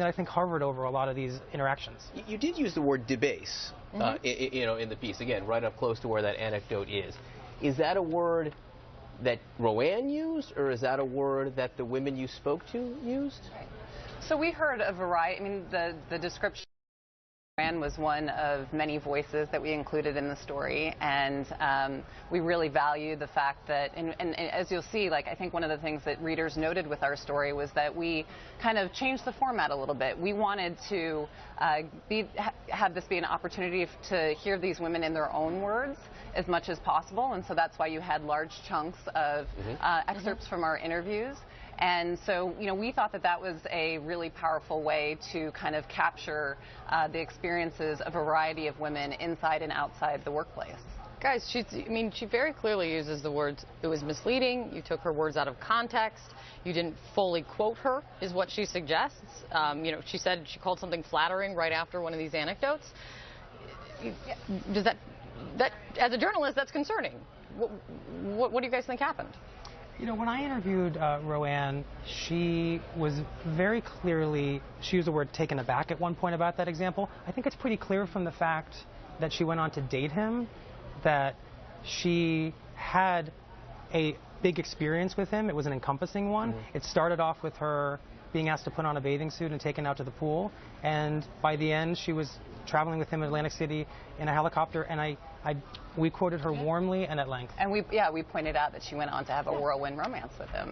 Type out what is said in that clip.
that I think hovered over a lot of these interactions. You did use the word debase, in the piece, again, right up close to where that anecdote is. Is that a word that Roanne used, or is that a word that the women you spoke to used? So we heard a variety. I mean, the description of Roanne was one of many voices that we included in the story, and we really value the fact that, and as you'll see, like, I think one of the things that readers noted with our story was that we kind of changed the format a little bit. We wanted to have this be an opportunity to hear these women in their own words as much as possible, and so that's why you had large chunks of excerpts from our interviews. And so, you know, we thought that that was a really powerful way to kind of capture the experiences of a variety of women inside and outside the workplace. Guys, she very clearly uses the words, it was misleading, you took her words out of context, you didn't fully quote her, is what she suggests. You know, she said she called something flattering right after one of these anecdotes. Does that as a journalist, that's concerning. What do you guys think happened? You know, when I interviewed Roanne, she was very clearly, she used the word taken aback at one point about that example. I think it's pretty clear from the fact that she went on to date him that she had a big experience with him. It was an encompassing one. It started off with her being asked to put on a bathing suit and taken out to the pool, and by the end she was traveling with him in Atlantic City in a helicopter, and we quoted her warmly and at length. And we pointed out that she went on to have a whirlwind romance with him.